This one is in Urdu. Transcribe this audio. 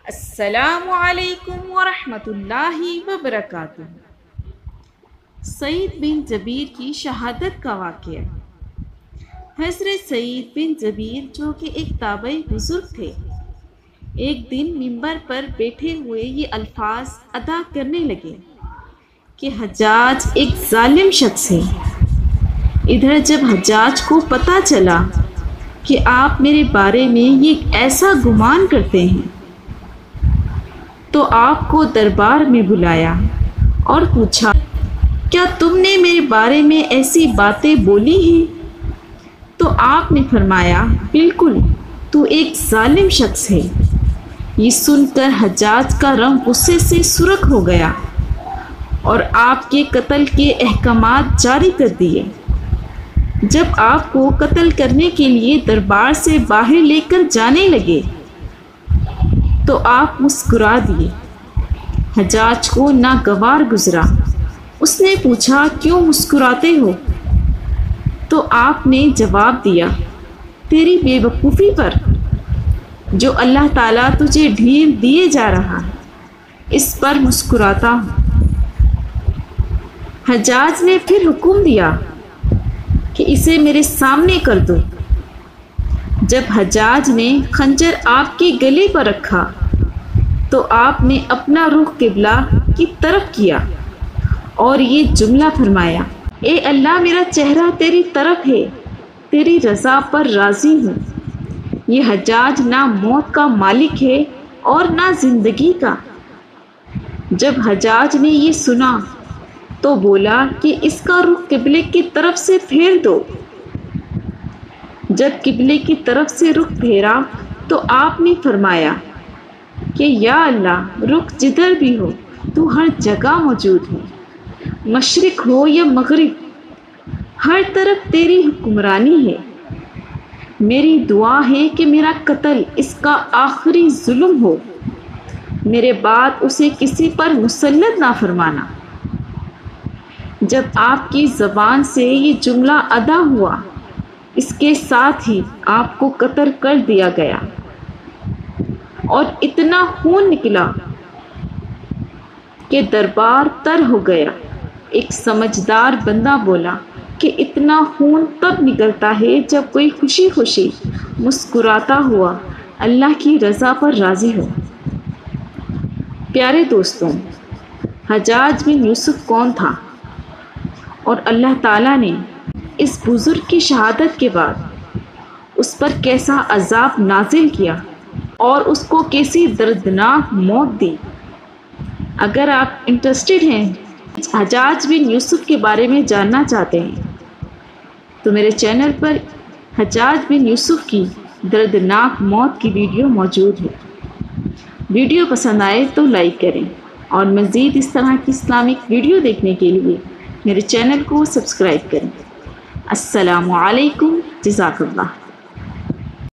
السلام علیکم ورحمۃ اللہ وبرکاتہ۔ سعید بن جبیر کی شہادت کا واقعہ۔ حضرت سعید بن جبیر جو کہ ایک تابعی بزرگ تھے، ایک دن منبر پر بیٹھے ہوئے یہ الفاظ ادا کرنے لگے کہ حجاج ایک ظالم شخص ہے۔ ادھر جب حجاج کو پتہ چلا کہ آپ میرے بارے میں یہ ایسا گمان کرتے ہیں تو آپ کو دربار میں بلایا اور پوچھا، کیا تم نے میرے بارے میں ایسی باتیں بولی ہیں؟ تو آپ نے فرمایا، بالکل، تو ایک ظالم شخص ہے۔ یہ سن کر حجاج کا رنگ غصے سے سرخ ہو گیا اور آپ کے قتل کے احکامات جاری کر دیے۔ جب آپ کو قتل کرنے کے لیے دربار سے باہر لے کر جانے لگے تو آپ مسکرا دیے۔ حجاج کو ناگوار گزرا۔ اس نے پوچھا، کیوں مسکراتے ہو؟ تو آپ نے جواب دیا، تیری بے وقوفی پر، جو اللہ تعالیٰ تجھے ڈھیر دیے جا رہا ہے، اس پر مسکراتا ہوں۔ حجاج نے پھر حکم دیا کہ اسے میرے سامنے کر دو۔ جب حجاج نے خنجر آپ کے گلے پر رکھا تو آپ نے اپنا رخ قبلہ کی طرف کیا اور یہ جملہ فرمایا، اے اللہ، میرا چہرہ تیری طرف ہے، تیری رضا پر راضی ہوں۔ یہ حجاج نہ موت کا مالک ہے اور نہ زندگی کا۔ جب حجاج نے یہ سنا تو بولا کہ اس کا رخ قبلے کی طرف سے پھیر دو۔ جب قبلے کی طرف سے رخ پھیرا تو آپ نے فرمایا کہ یا اللہ، رخ جدھر بھی ہو تو ہر جگہ موجود ہے، مشرق ہو یا مغرب، ہر طرف تیری حکمرانی ہے۔ میری دعا ہے کہ میرا قتل اس کا آخری ظلم ہو، میرے بعد اسے کسی پر مسلط نہ فرمانا۔ جب آپ کی زبان سے یہ جملہ ادا ہوا، اس کے ساتھ ہی آپ کو قتل کر دیا گیا اور اتنا خون نکلا کہ دربار تر ہو گیا۔ ایک سمجھدار بندہ بولا کہ اتنا خون تب نکلتا ہے جب کوئی خوشی خوشی مسکراتا ہوا اللہ کی رضا پر راضی ہو۔ پیارے دوستوں، حجاج بن یوسف کون تھا اور اللہ تعالیٰ نے اس بزرگ کی شہادت کے بعد اس پر کیسا عذاب نازل کیا اور اس کو کیسی دردناک موت دی؟ اگر آپ انٹرسٹڈ ہیں، حجاج بن یوسف کے بارے میں جاننا چاہتے ہیں، تو میرے چینل پر حجاج بن یوسف کی دردناک موت کی ویڈیو موجود ہے۔ ویڈیو پسند آئے تو لائک کریں اور مزید اس طرح کی اسلامک ویڈیو دیکھنے کے لیے میرے چینل کو سبسکرائب کریں۔ السلام علیکم، جزاک اللہ۔